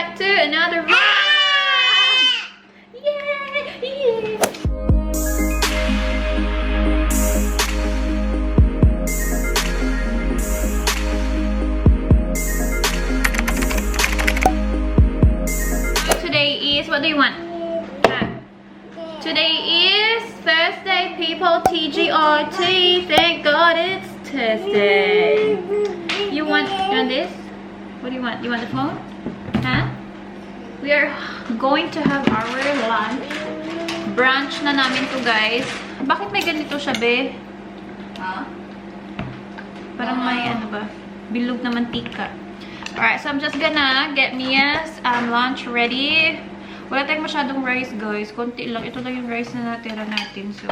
back to another vlog! Yay! Today is, what do you want? Today is Thursday, people. TGRT. Thank God it's Thursday. You want this? What do you want? You want the phone? Huh? We are going to have our lunch. Brunch na namin to, guys. Bakit may ganito siya, be? Huh? Parang may ano ba? Bilog na mantika. Alright, so I'm just gonna get Mia's lunch ready. Wala tayong masyadong rice, guys. Konti lang. Ito lang yung rice na natira natin. So,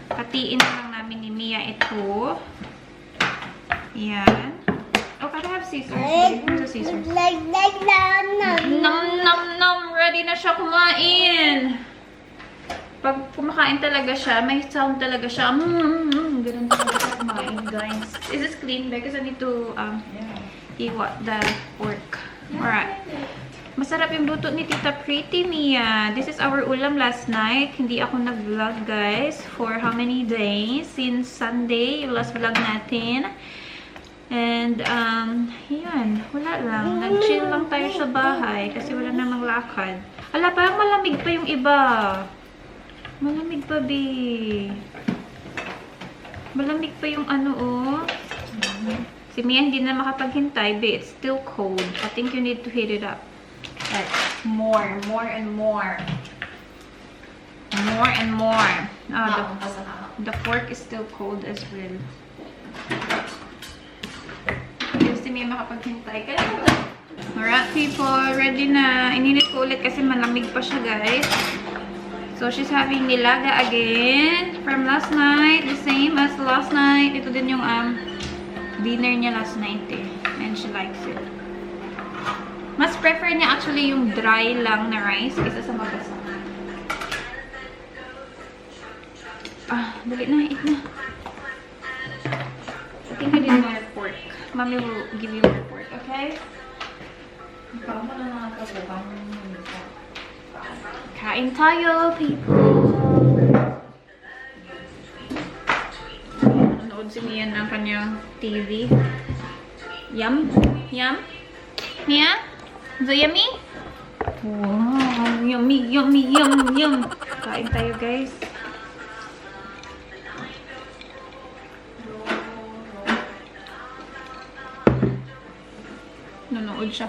katiin na lang namin ni Mia ito. Yan. Oh, can I have scissors? Where's the scissors? Nom, nom, nom. Ready na siya kumain. Pag kumakain talaga siya, may sound talaga siya. Ganun talaga siya kumain, guys. Is this clean? Because I need to eat the pork. Alright. Masarap yung luto ni Tita Pretty Mia. This is our ulam last night. Hindi ako nag-vlog, guys. For how many days? Since Sunday, yung last vlog natin. And, yan. Wala lang. Nag-chill lang tayo sa bahay kasi wala namang lakad. Ala, parang malamig pa yung iba. Malamig pa, be. Malamig pa yung ano, oh. Si Mia hindi na makapaghintay, be. It's still cold. I think you need to heat it up. Like, more and more. More and more. The pork is still cold as well. May makapaghintay. Alright, people. Ready na. Ininit ko ulit kasi malamig pa siya, guys. So, she's having nilaga again from last night. The same as last night. Ito din yung dinner niya last night, eh. And she likes it. Mas prefer niya actually yung dry lang na rice kaysa sa mabasa. Dali na. Eat na. I think I did more pork. Mommy will give you more pork, okay? Kain tayo, people! Nanonood si Mia ng kanyang TV. Yum? Yum? Mia? Is it yummy? Wow! Yummy, yummy, yum, yum! Kain tayo, guys. Nanonood siya.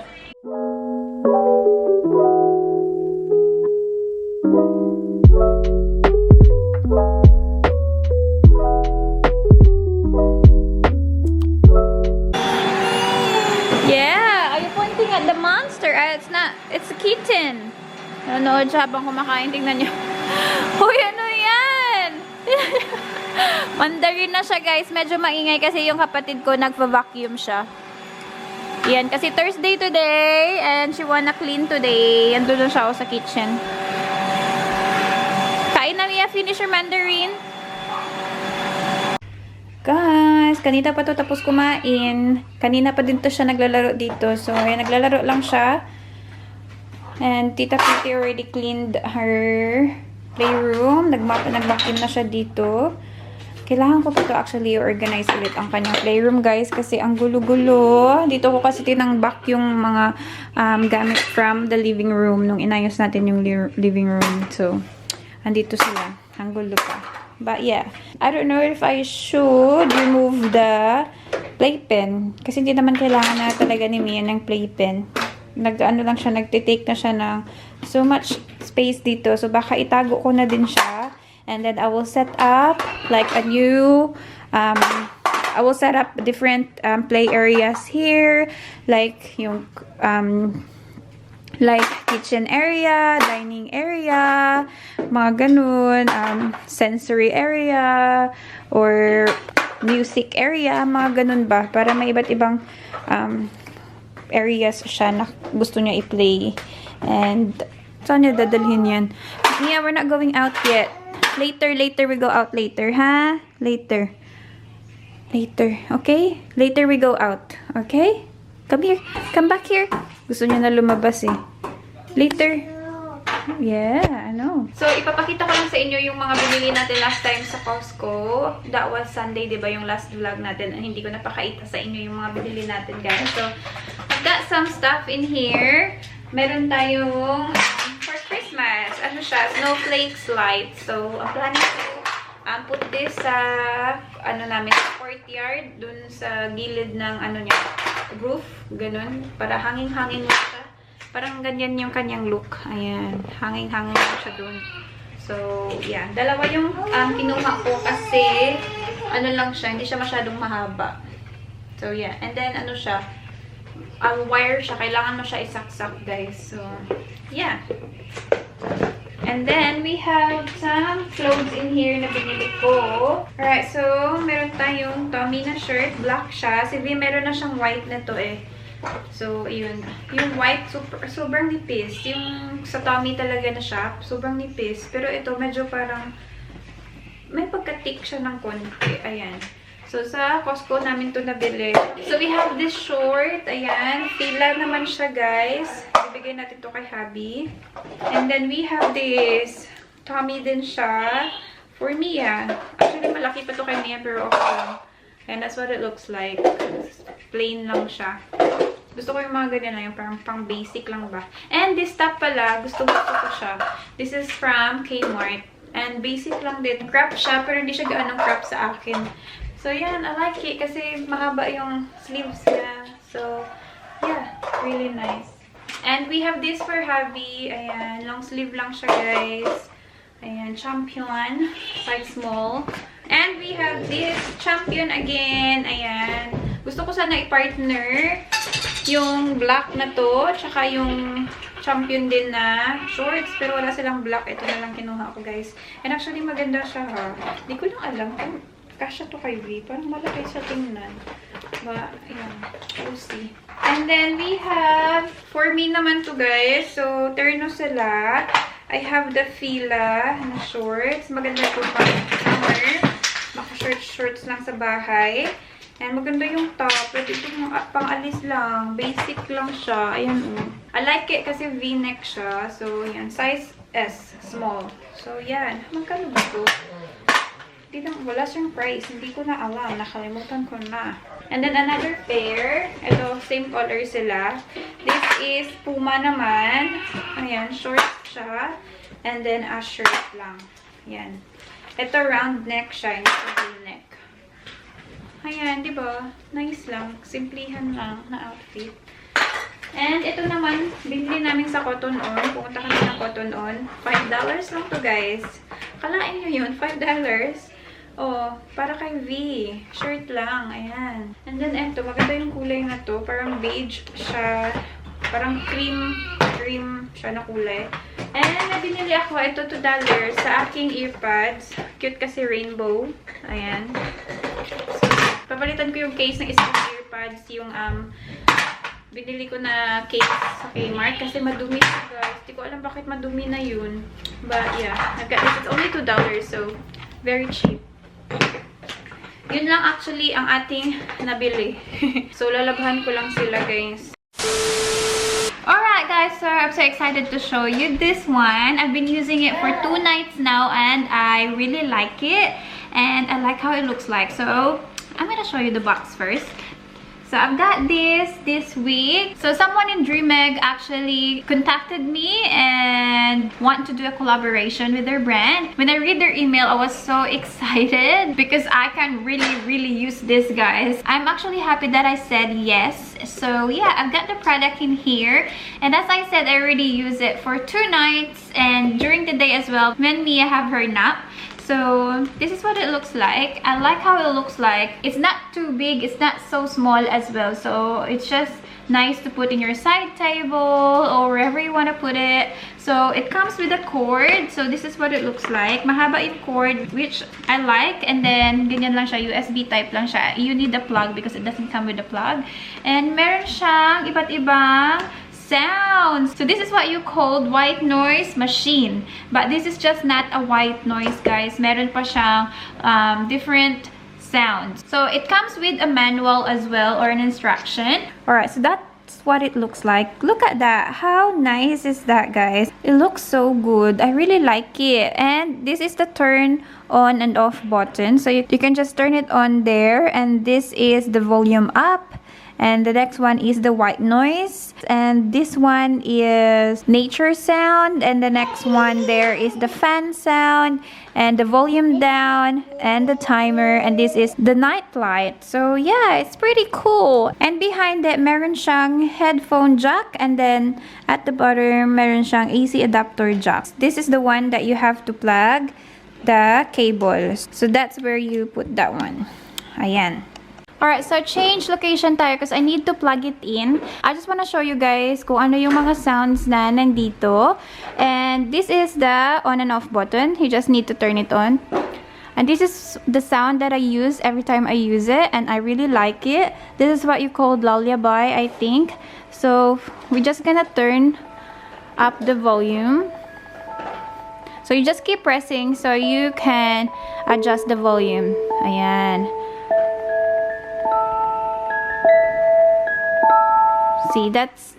Yeah! Are you pointing at the monster? It's not. It's a kitten. Nanonood siya habang kumakain. Tingnan niyo. Uy, ano yan? Mandarin na siya, guys. Medyo maingay kasi yung kapatid ko nagpa-vacuum siya. Yan, kasi Thursday today, and she wanna clean today. Andun siya ako sa kitchen. Kain na, Mia. Finish your mandarin. Guys, kanina pa to tapos kumain. Kanina pa din to siya naglalaro dito. So, ayan, naglalaro lang siya. And Tita Pretty already cleaned her playroom. Nag-vacuum na siya dito. Kailangan ko pa to actually organize ulit ang kanyang playroom, guys, kasi ang gulo-gulo. Dito ko kasi tinangbak yung mga gamit from the living room nung inayos natin yung living room. So, andito sila. Ang gulo pa. But yeah, I don't know if I should remove the playpen. Kasi hindi naman kailangan na talaga ni Mia ng playpen. Nag-ano lang siya, nagtitake na siya ng so much space dito. So, baka itago ko na din siya. And then I will set up like a new, I will set up different play areas here, like yung, like kitchen area, dining area, mga ganun, sensory area, or music area, mga ganun ba, para may iba't ibang areas siya na gusto niya i-play. And saan niya dadalhin yan? Yeah, we're not going out yet. Later, we go out later, ha? Later. Okay? Later we go out. Okay? Come here. Come back here. Gusto niya na lumabas, eh. Later. Yeah, I know. So, ipapakita ko lang sa inyo yung mga binili natin last time sa Costco. That was Sunday, di ba? Yung last vlog natin. Hindi ko napakaita sa inyo yung mga binili natin, guys. So, I've got some stuff in here. Meron tayong for Christmas. Ano siya? Snowflakes light. So, ang plan ko, put this sa, ano namin, sa courtyard. Dun sa gilid ng, ano niya, roof. Ganun. Para hanging-hangin mo siya. Parang ganyan yung kanyang look. Ayan. Hanging-hanging lang siya dun. So, yeah. Dalawa yung kinuha ko kasi ano lang siya. Hindi siya masyadong mahaba. So, yeah. And then, ano siya. Wire siya. Kailangan mo siya isaksak, guys. So, yeah. And then, we have some clothes in here na binili ko. Alright. So, meron tayong Tommy na shirt. Black siya. Si V, meron na siyang white na to eh. So, yun. Yung white, sobrang nipis. Yung sa Tommy talaga na siya, sobrang nipis. Pero ito, medyo parang may pagka-thick siya ng konti. Ayan. So, sa Costco namin to nabili. So, we have this short. Ayan. Fila naman siya, guys. Ibigay natin to kay hubby. And then, we have this. Tommy din siya. For Mia. Actually, malaki pa to kay Mia, pero okay lang. And that's what it looks like. Plain lang siya. Gusto ko yung mga ganyan lang, yung parang pang basic lang ba. And this top pala, gusto ko siya. This is from Kmart. And basic lang din. Crop siya, pero hindi siya gaanong crop sa akin. So yan, I like it kasi mahaba yung sleeves niya. So, yeah, really nice. And we have this for hubby. Ayan, long sleeve lang siya, guys. Ayan, Champion. Size small. And we have this Champion again. Ayan. Gusto ko sana i-partner yung black na to, tsaka yung Champion din na shorts, pero wala silang black. Ito na lang kinuha ko, guys. And actually, maganda siya, ha. Hindi ko lang alam kung kasya to kay V. Parang malaki siya tingnan. Ba, ayan. We'll see. And then, we have, for me naman to, guys. So, terno sila. I have the Fila na shorts. Maganda to pang summer. Baka shorts lang sa bahay. And maganda yung top. Pwede itong pang-alis lang. Basic lang siya. Ayan, I like it kasi V-neck siya. So, yan. Size S. Small. So, yan. Magkano ba ito? Wala siyang price. Hindi ko na alam. Nakalimutan ko na. And then, another pair. Ito, same color sila. This is Puma naman. Ayan, short siya. And then, a shirt lang. Yan. Ito, round neck siya. Hindi siya V-neck. Ayan, diba? Nice lang. Simplihan lang na outfit. And ito naman, binili namin sa Cotton On. Pumunta kami ng Cotton On. $5 lang to, guys. Kalain nyo yun, $5. Oh, para kay V. Shirt lang. Ayan. And then, eto, maganda yung kulay na to. Parang beige siya. Parang cream siya na kulay. And nabinili ako, ito $2 sa aking earpads. Cute kasi rainbow. Ayan. So, papalitan ko yung case ng isang earpads. Yung, binili ko na case sa Kmart kasi madumi siya, guys. Hindi ko alam bakit madumi na yun. But, yeah. I've got this. It's only $2, so very cheap. Yun lang actually ang ating nabili. So, lalabhan ko lang sila, guys. Alright, guys. So, I'm so excited to show you this one. I've been using it for 2 nights now and I really like it. And I like how it looks like. So, I'm gonna show you the box first. So, I've got this week. So, someone in DREAMEGG actually contacted me and want to do a collaboration with their brand. When I read their email, I was so excited because I can really use this, guys. I'm actually happy that I said yes. So, yeah, I've got the product in here. And as I said, I already use it for 2 nights and during the day as well when Mia have her nap. So, this is what it looks like. I like how it looks like. It's not too big. It's not so small as well. So, it's just nice to put in your side table or wherever you want to put it. So, it comes with a cord. So, this is what it looks like. Mahaba yung cord, which I like. And then, ganyan lang siya. USB type lang siya. You need a plug because it doesn't come with a plug. And meron siyang iba't ibang sounds. So this is what you called white noise machine. But this is just not a white noise, guys. Meron pa siyang different sounds. So it comes with a manual as well or an instruction. Alright, so that's that's what it looks like. Look at that. How nice is that, guys? It looks so good. I really like it. And this is the turn on and off button. So you can just turn it on there. And this is the volume up. And the next one is the white noise. And this one is nature sound. And the next one there is the fan sound. And the volume down. And the timer. And this is the night light. So yeah, it's pretty cool. And behind it, meron siyang headphone jack. And then at the bottom, meron siyang AC adapter jack. This is the one that you have to plug the cables. So that's where you put that one. Ayan. Alright, so change location tayo because I need to plug it in. I just want to show you guys kung ano yung mga sounds na nandito. And this is the on and off button. You just need to turn it on. And this is the sound that I use every time I use it. And I really like it. This is what you call lullaby, I think. So, we're just gonna turn up the volume. So, you just keep pressing so you can adjust the volume. Ayan. See, that's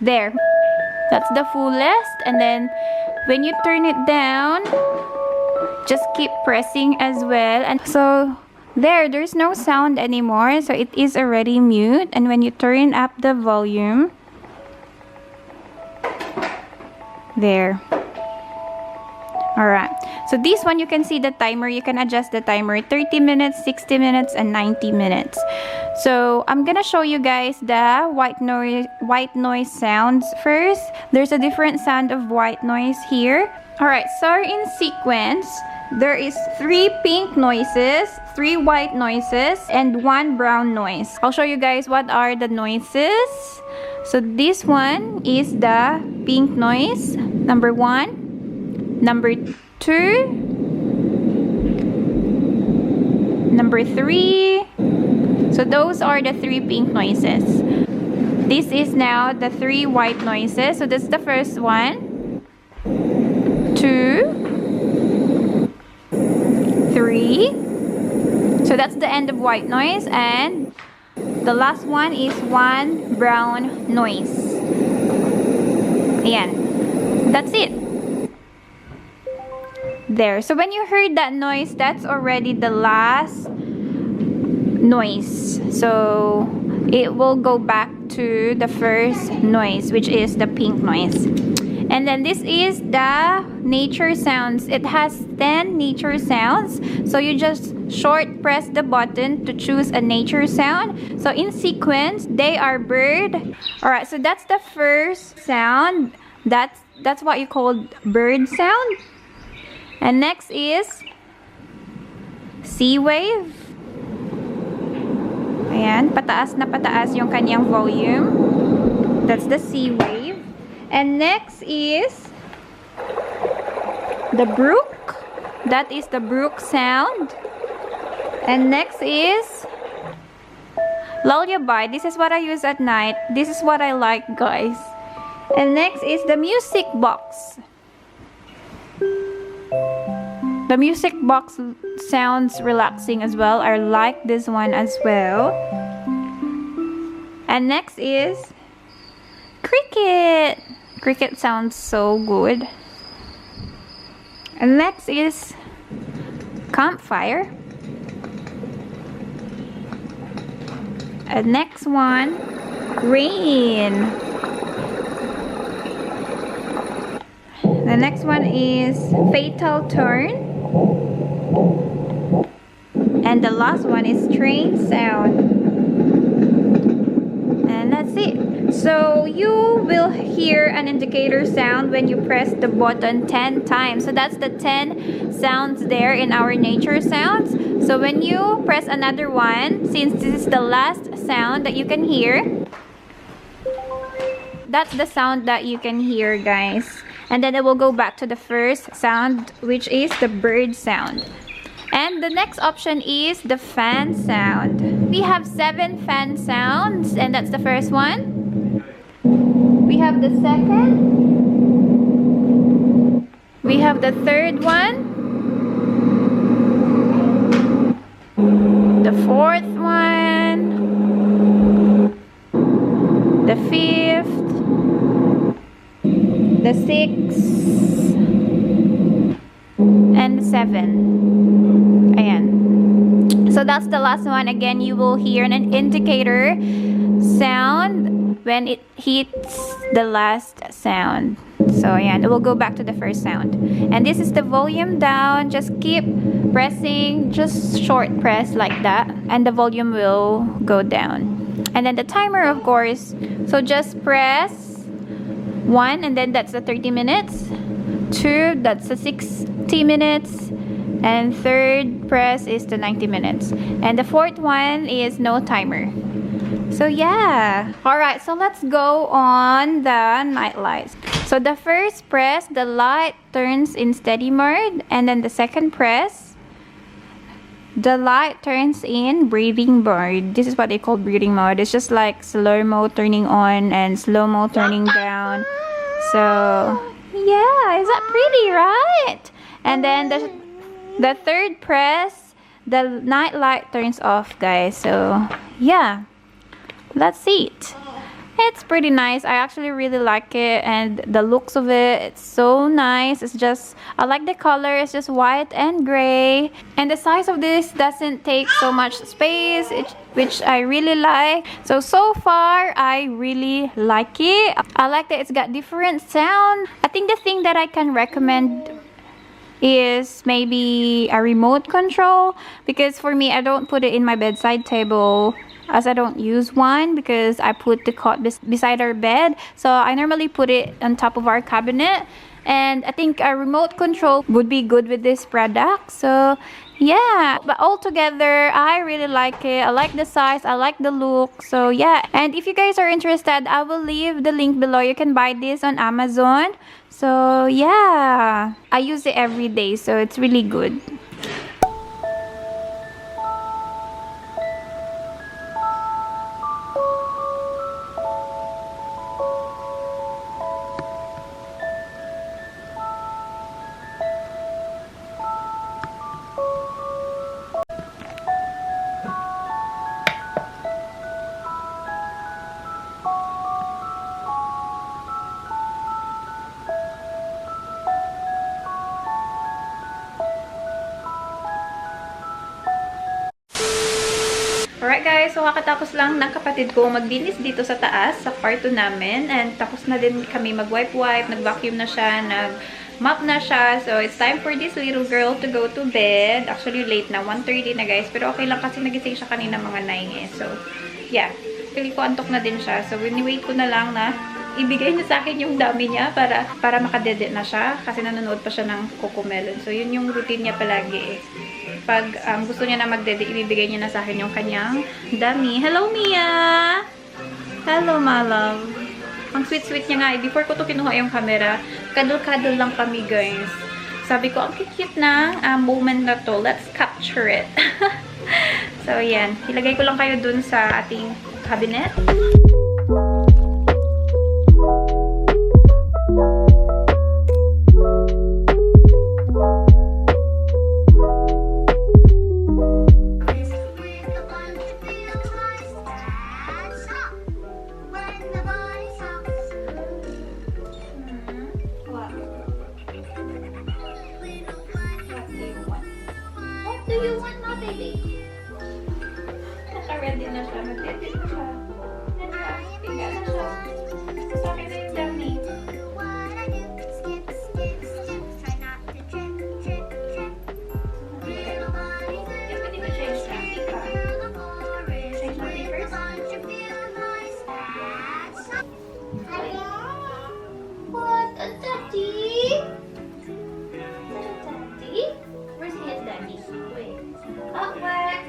there. That's the fullest. And then when you turn it down, just keep pressing as well. And so there's no sound anymore. So it is already mute. And when you turn up the volume, there. Alright. So this one, you can see the timer. You can adjust the timer 30 minutes, 60 minutes, and 90 minutes. So I'm gonna show you guys the white noise sounds first. There's a different sound of white noise here. Alright, so in sequence, there is 3 pink noises, 3 white noises, and 1 brown noise. I'll show you guys what are the noises. So this one is the pink noise, number 1, number 2, number 3. So those are the 3 pink noises. This is now the 3 white noises. So that's the first one, 2, 3. So that's the end of white noise. And the last one is 1 brown noise. Ayan. That's it. There. So when you heard that noise, that's already the last noise. So it will go back to the first noise, which is the pink noise. And then this is the nature sounds. It has 10 nature sounds. So you just short press the button to choose a nature sound. So in sequence, they are bird. Alright, so that's the first sound. That's what you call bird sound. And next is sea wave. Ayan, pataas na pataas yung kanyang volume. That's the sea wave. And next is the brook. That is the brook sound. And next is lullaby. This is what I use at night. This is what I like, guys. And next is the music box. The music box sounds relaxing as well. I like this one as well. And next is cricket. Cricket sounds so good. And next is campfire. And next one, rain. The next one is fatal turn. And the last one is train sound. And that's it. So you will hear an indicator sound when you press the button 10 times. So that's the 10 sounds there in our nature sounds. So when you press another one, since this is the last sound that you can hear, that's the sound that you can hear, guys. And then it will go back to the first sound, which is the bird sound. And the next option is the fan sound. We have 7 fan sounds, and that's the first one. We have the second. We have the third one. The fourth one. the 5th, the 6th, and the 7th. Ayan. So that's the last one. Again, you will hear an indicator sound when it hits the last sound. So ayan, it will go back to the first sound. And this is the volume down. Just keep pressing, just short press like that, and the volume will go down. And then the timer, of course. So just press 1, and then that's the 30 minutes. 2, that's the 60 minutes. And 3rd press is the 90 minutes. And the 4th one is no timer. So yeah. Alright, so let's go on the night lights. So the first press, the light turns in steady mode. And then the second press, the light turns in breathing mode. This is what they call breathing mode. It's just like slow-mo turning on and slow-mo turning down. So yeah, is that pretty, right? And then the third press, the night light turns off, guys. So yeah, that's it. It's pretty nice. I actually really like it, and the looks of it, it's so nice. It's just, I like the color. It's just white and gray, and the size of this doesn't take so much space, which I really like. So far I really like it. I like that it's got different sound. I think the thing that I can recommend is maybe a remote control, because for me, I don't put it in my bedside table, as I don't use one, because I put the cot beside our bed. So I normally put it on top of our cabinet, and I think a remote control would be good with this product. So yeah, but altogether, I really like it. I like the size, I like the look. So yeah, and if you guys are interested, I will leave the link below. You can buy this on Amazon. So yeah, I use it every day, so it's really good. Alright guys, so kakatapos lang ng kapatid ko maglinis dito sa taas, sa kwarto namin. And tapos na din kami mag-wipe-wipe, nag-vacuum na siya, nag-mop na siya. So it's time for this little girl to go to bed. Actually late na, 1:30 na guys. Pero okay lang kasi nagising siya kanina mga 9 eh. So yeah, pili ko antok na din siya. So wini-wait ko na lang na ibigay niya sa akin yung dami niya para makadede na siya. Kasi nanonood pa siya ng Cocomelon. So yun yung routine niya palagi eh. Pag gusto niya na magdede, ibibigay niya na sa akin yung kanyang dami. Hello, Mia! Hello, my love. Ang sweet-sweet niya nga. Before ko to kinuha yung camera, cuddle-cuddle lang kami, guys. Sabi ko, ang cute na moment na to. Let's capture it. So, yan. Ilagay ko lang kayo dun sa ating cabinet. Naka-ready na siya. Mag-edit na siya. Piga na siya. Sa akin na yung dami. Pwede ba change na? Piga. Change na papers? What? A daddy? Daddy? Where's his daddy? Wait. At work.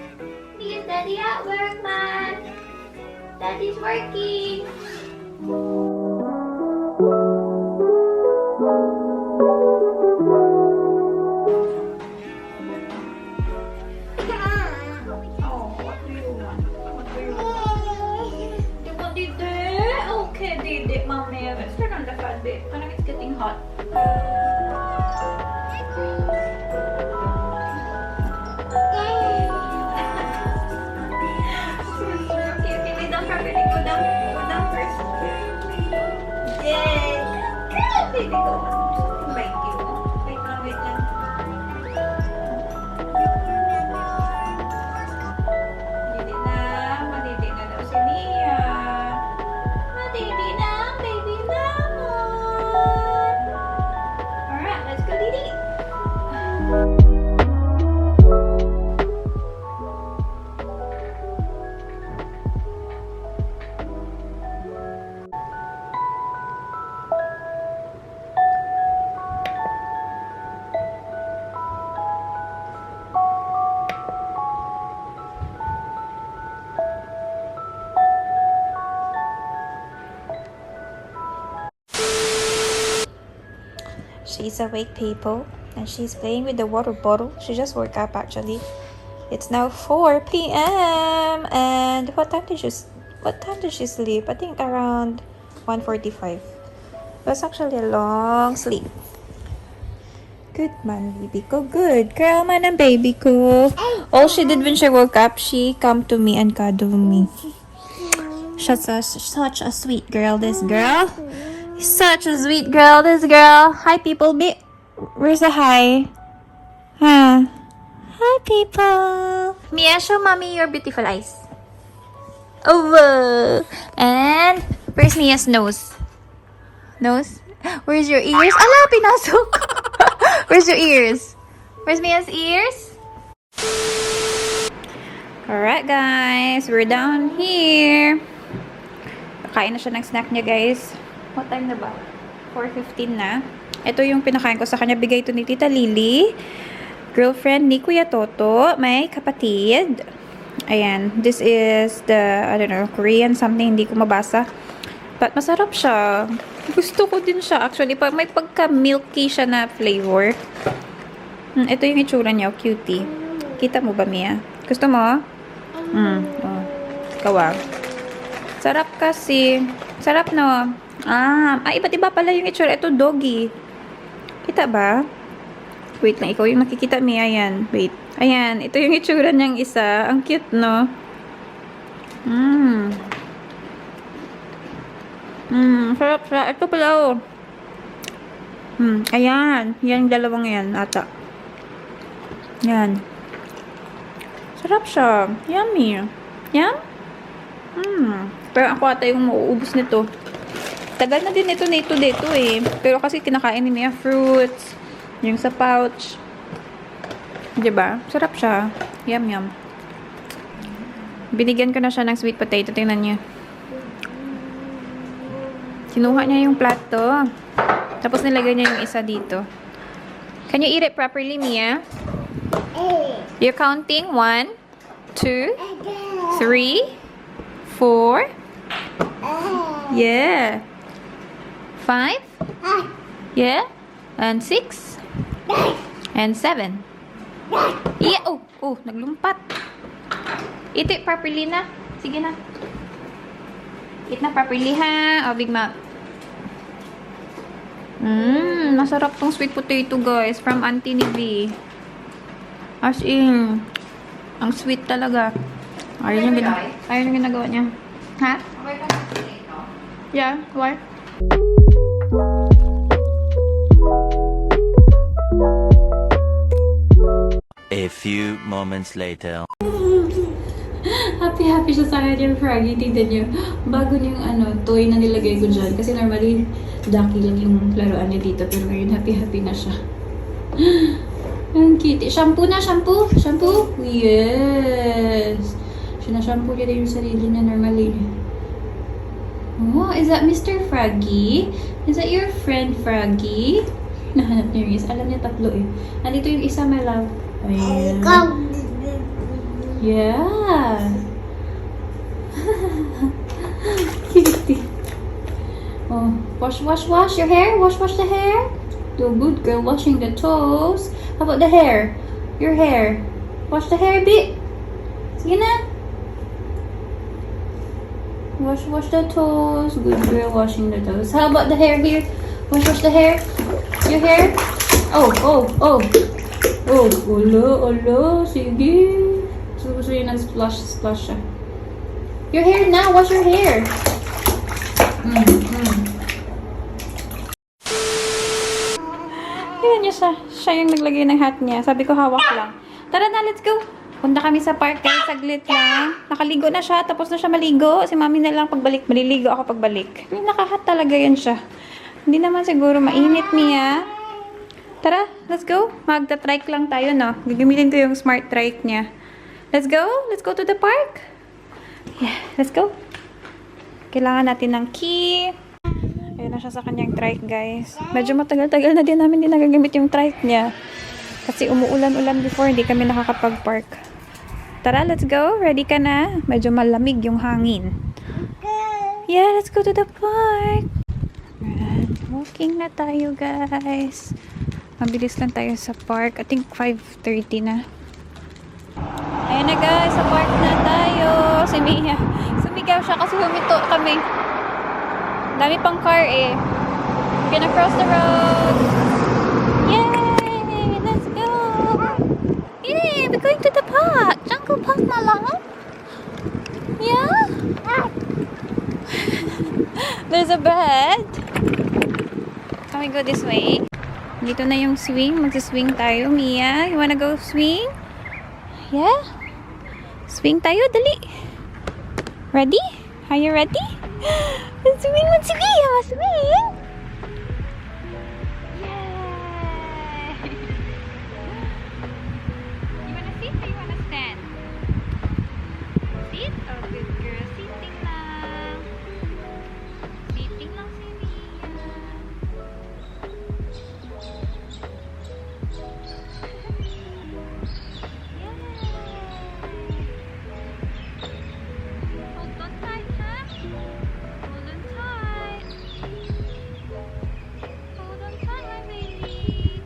Is Daddy at work, man? Daddy's working. Oh, what do you want? What do you want? You want Dede? Okay, Dede, mommy. Let's turn on the fan, babe. I know it's getting hot. Go down first. She's awake, people, and she's playing with the water bottle. She just woke up, actually. It's now 4 p.m. And what time did she sleep? I think around 1:45. It was actually a long sleep. Good man, baby ko. Good girl man ang baby ko. All she did when she woke up, she come to me and cuddle me. She's such a sweet girl, this girl. Such a sweet girl, this girl. Hi, people. Where's the hi? Huh? Hi, people. Mia, show mommy your beautiful eyes. Oh, and where's Mia's nose? Nose? Where's your ears? Ala, pinasok. Where's your ears? Where's Mia's ears? Alright, guys. We're down here. Kakain na siya ng snack niya, guys. What time na ba? 4:15 na. Ito yung pinakain ko sa kanya. Bigay ito ni Tita Lily. Girlfriend ni Kuya Toto. May kapatid. Ayan. This is the, I don't know, Korean something. Hindi ko mabasa. But masarap siya. Gusto ko din siya. Actually, may pagka-milky siya na flavor. Ito yung itsura niya. Cutie. Kita mo ba, Mia? Gusto mo? Oh. Ikaw ah. Sarap kasi. Sarap, no? Iba't iba pala yung itsura. Ito, doggy. Kita ba? Wait lang. Ikaw yung nakikita, Mia. Ayan. Wait. Ayan. Ito yung itsura niyang isa. Ang cute, no? Sarap siya. Ito pala, oh. Ayan. Yan, dalawang yan, ata. Yan. Sarap siya. Yummy. Yum? Pero ako ata yung mauubos nito. Tagal na din ito dito eh. Pero kasi kinakain ni Mia fruits. Yung sa pouch. Diba? Sarap siya. Yum, yum. Binigyan ko na siya ng sweet potato. Tingnan niyo. Kinuha niya yung plato. Tapos nilagay niya yung isa dito. Can you eat it properly, Mia? You're counting 1, 2, 3, 4. Yeah. 5. Yeah. And 6. And 7. Yeah. Oh, naglumpat. Eat it properly na. Sige na. Eat na properly, ha? Big Mac. Masarap tong sweet potato, guys. From Auntie ni V. As in, ang sweet talaga. Ayun yung ginagawa niya. Ha? Yeah, why? A few moments later. Happy siya sa akin yung Froggy. Tignan nyo. Bago yung toy na nilagay ko dyan. Kasi normally, ducky lang yung laruan niya dito. Pero ngayon, happy na siya. Ang cute. Shampoo na, shampoo. Shampoo. Yes. Sinashampoo niya din yung sarili niya normally. Oh, is that Mr. Froggy? Is that your friend Froggy? Nahanap niya yung isa. Alam niya tatlo eh. Nandito yung isa, my love. Ayan. Yeah. Cutie. Oh, wash your hair. Wash the hair. Do a good girl washing the toes. How about the hair? Your hair. Wash the hair a bit. Sige na. Wash the toes. Good girl washing the toes. How about the hair here? Wash the hair. Your hair. Oh. Olo. Sige. Gusto yun nag-splash siya. Your hair now. Wash your hair. Tingnan niyo siya. Siya yung naglagay ng hat niya. Sabi ko hawak lang. Tara na, let's go. Punta kami sa park kahit saglit lang. Nakaligo na siya. Tapos na siya maligo. Si mami na lang pagbalik. Maliligo ako pagbalik. Nakahat talaga yan siya. Hindi naman siguro mainit niya. Tara, let's go. Magta-trike lang tayo, no? Gagamitin ko yung smart trike niya. Let's go. Let's go to the park. Yeah, let's go. Kailangan natin ng key. Ayan na siya sa kanyang trike, guys. Medyo matagal-tagal na din namin din nagagamit yung trike niya. Kasi umuulan-ulan before, hindi kami nakakapag-park. Tara, let's go. Ready ka na? Medyo malamig yung hangin. Yeah, let's go to the park. Alright, walking na tayo, guys. Mabilis lang tayo sa park. I think 5:30 na. Ayan na guys, sa park na tayo. Si Mia. Sumigaw siya kasi huminto kami. Dami pang car eh. We're gonna cross the road. Yay! Let's go! Yay! We're going to the park. Jungle Park na lang. Yeah? There's a bed. Can we go this way? Dito na yung swing. Magsiswing tayo, Mia. You wanna go swing? Yeah? Swing tayo, dali. Ready? Are you ready? Swing, magswing! Swing! Yay! You wanna sit or you wanna stand? Sit? Oh, good girl. Sitting lang. Sitting lang si Mia. Hold on tight, ha? Hold on tight. Hold on tight, my baby.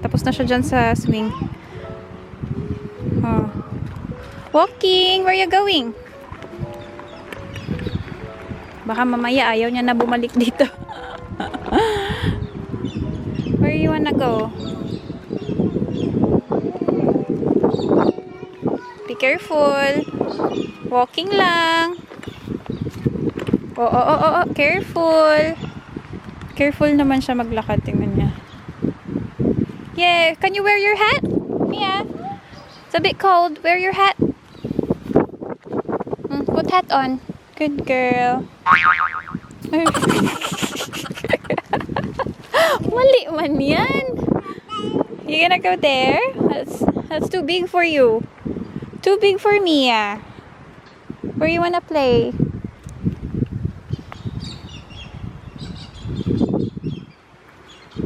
Tapos na siya dyan sa swing. Oh. Walking! Where are you going? Baka mamaya ayaw niya na bumalik dito. Where you wanna go? Be careful. Walking lang. Oh. Careful. Careful naman siya maglakad. Tingnan niya. Yeah, can you wear your hat? Mia, it's a bit cold. Wear your hat. Put hat on. Good girl. Mali man yan. You gonna go there? That's too big for you. Too big for Mia. Where you wanna play?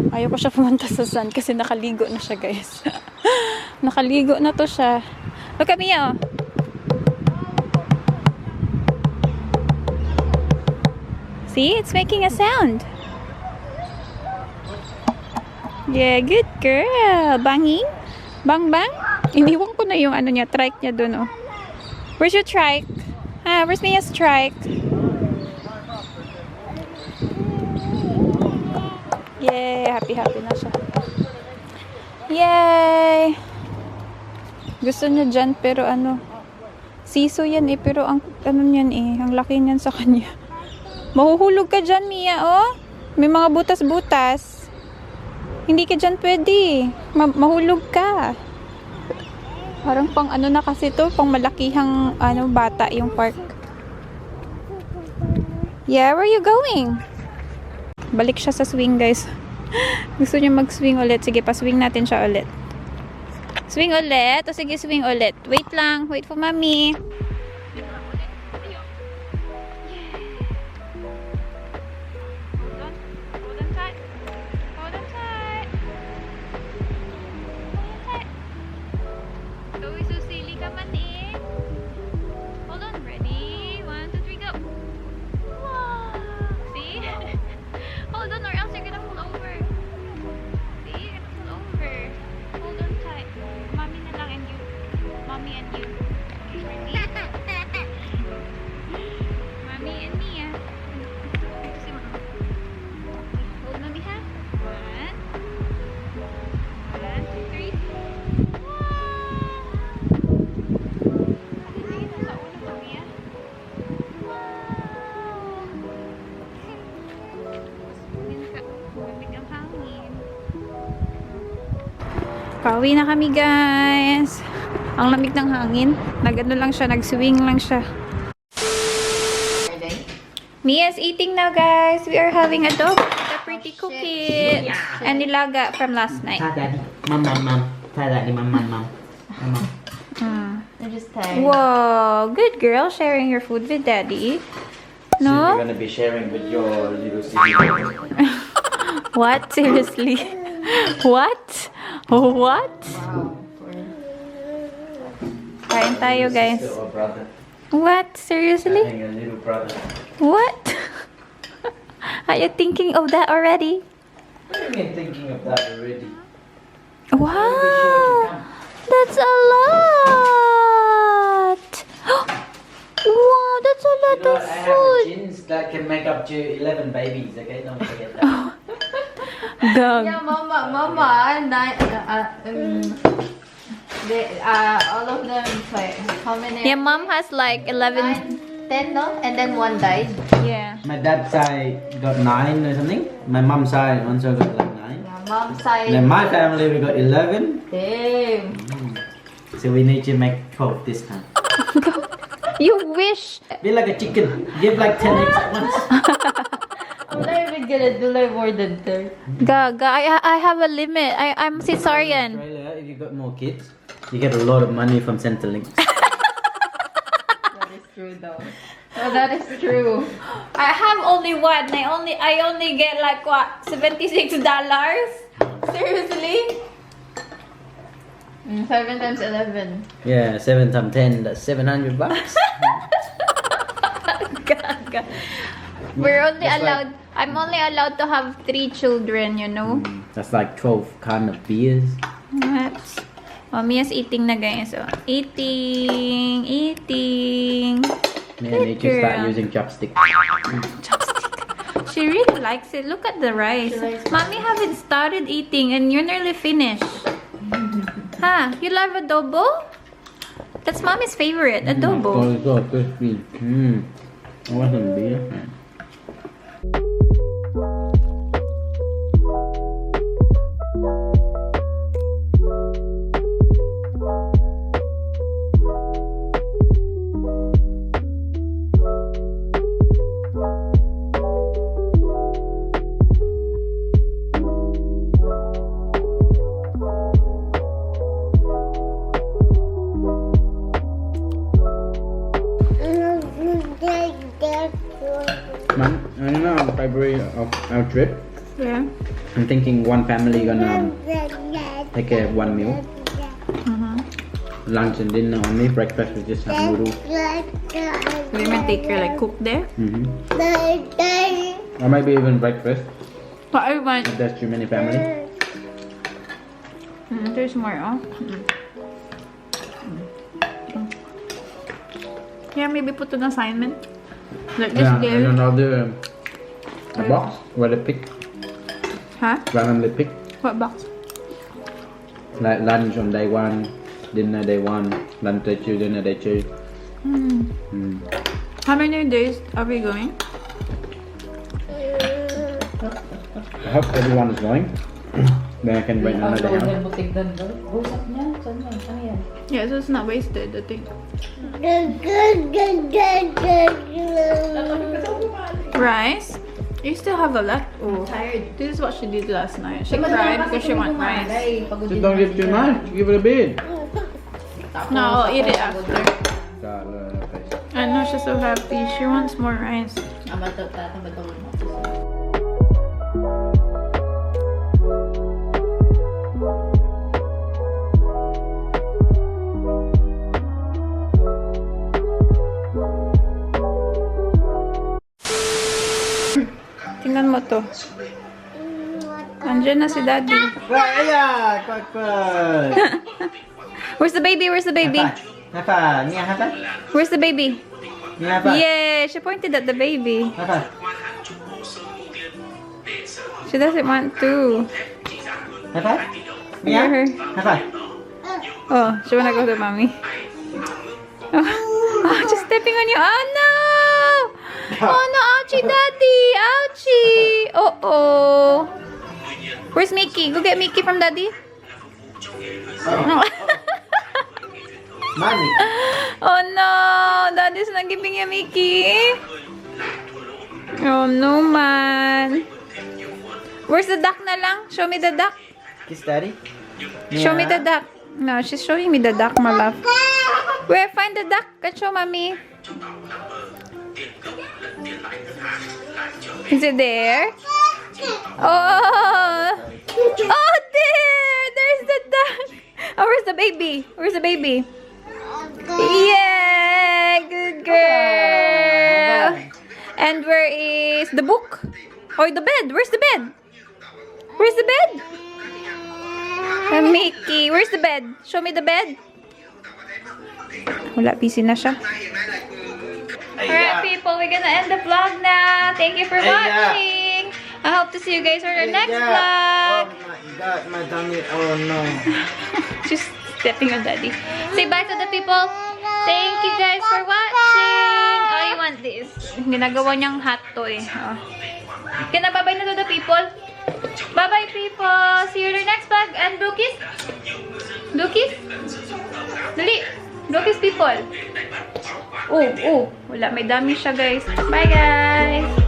Ayaw ko siya pumunta sa sun kasi nakaligo na siya, guys. Nakaligo na to siya. Look at me, oh. See? It's making a sound. Yeah, good girl. Banging? Bang bang? Iniwan ko na yung ano niya, trike niya dun, oh. Where's your trike? Where's Mia's trike? Yay! Happy na siya. Yay! Gusto niya dyan, pero ano, siso yan eh, pero ang ano niyan eh, ang laki niyan sa kanya. Mahuhulog ka dyan, Mia, oh. May mga butas-butas. Hindi ka dyan pwede. Mahulog ka. Parang pang ano na kasi to, pang malakihang ano, bata yung park. Yeah, where are you going? Balik siya sa swing, guys. Gusto niya mag-swing ulit. Sige, pa-swing natin siya ulit. Swing ulit. O sige, swing ulit. Wait lang. Wait for mommy. Hold on tight. Hold on tight. Pauwi na kami, guys. Ang lamig ng hangin. Nag-ano lang siya, nag-swing lang siya. Mia's eating now, guys. We are having adobo with a pretty cookie. And nilaga from last night. Daddy. Mom. Daddy, mom. I'm just tired. Whoa, good girl, sharing your food with daddy. No? You're gonna be sharing with your little sister. What? Seriously? What? What? Wow. Kain tayo, guys. Sister or brother? What? Seriously? Having a little brother. What? Are you thinking of that already? What do you mean thinking of that already? Wow, that's a lot. Wow, that's a lot You know of what? I have food. jeans that can make up to 11 babies, okay? Don't forget that. Gag. Yeah, Mama, all of them, like, how many? Yeah, mom has like 11. 10, no? And then one died. Yeah. My dad's side got 9 or something. My mom's side also got like 9. Yeah, mom's side. Then my family we got 11. Damn. So we need to make 12 this time. You wish. Be like a chicken. Give like 10 eggs at once. I'm not even gonna do like more than 30. Gag. I have a limit. I'm cesarean. Australia, if you got more kids, you get a lot of money from Centrelink. That is true though. Oh, that is true. I have only one. I only get like what? $76? Seriously? 7 times 11. Yeah, 7 times 10, that's $700. Gag. We're only That's allowed. I'm only allowed to have 3 children. You know. That's like 12 kind of beers. What? Oh, Mia's eating na, guys. So, eating. Me and Good Nietzsche start girl. using chopstick. Chopstick. She really likes it. Look at the rice. She likes it. Mommy haven't started eating and you're nearly finished. Huh? You love adobo? That's mommy's favorite, adobo. Oh, it's so crispy. I want some beer. Mom, I know February of our trip. Yeah. I'm thinking one family gonna take one meal. Lunch and dinner only. Breakfast we just have noodles. We're gonna take her like cook there. Or maybe even breakfast. But I want. If there's too many family. There's more, oh. Yeah, maybe put an assignment. Like this Yeah, day. and another box where they pick, Huh? randomly pick. What box? Like lunch on day 1, dinner day 1, lunch day 2, dinner day 2. How many days are we going? I hope everyone is going. Then I can bring another house. Yeah, so it's not wasted, I think. Rice? You still have a lot? Oh, Tired. this is what she did last night. She cried because she want rice. Just don't give too much. Give it a bit. No, I'll eat it after. God, look at her face. I know she's so happy. She wants more rice. Tingnan mo to. Andiyan na si daddy. Raya! Quack, quack. Where's the baby? Where's the baby? Hapa, Nia hapa? Where's the baby? Nia hapa? Yay! She pointed at the baby. Hapa? She doesn't want to. Hapa? Hear her. Hapa? Oh, she wanna go to mommy. Oh, just stepping on you. Oh no! Oh no! Ouchie, daddy! Ouchie! Oh. Where's Mickey? Go get Mickey from daddy. Money. Oh no! Daddy's not giving you Mickey. Oh no, man. Where's the duck na lang? Show me the duck. Kiss daddy. Show me the duck. No, she's showing me the duck, my love. Where? Find the duck. Can show mommy. Is it there? Oh! Oh, there! There's the duck. Oh, where's the baby? Where's the baby? Yeah! Good girl! And where is the book? Oh, the bed. Where's the bed? Where's the bed? Mickey, where's the bed? Show me the bed. Wala, busy na siya. Alright, people, we're gonna end the vlog now. Thank you for watching. I hope to see you guys on our next vlog. Oh my god, my tummy. Oh no. She's stepping on daddy. Say bye to the people. Thank you guys for watching. Oh, you want this? Ginagawa niyang hot toy. Oh. Bye-bye na to the people. Bye-bye, people. See you in the next vlog. And blue kiss. Blue kiss. Dali. Blue kiss, people. Oh. Wala. May dami siya, guys. Bye, guys.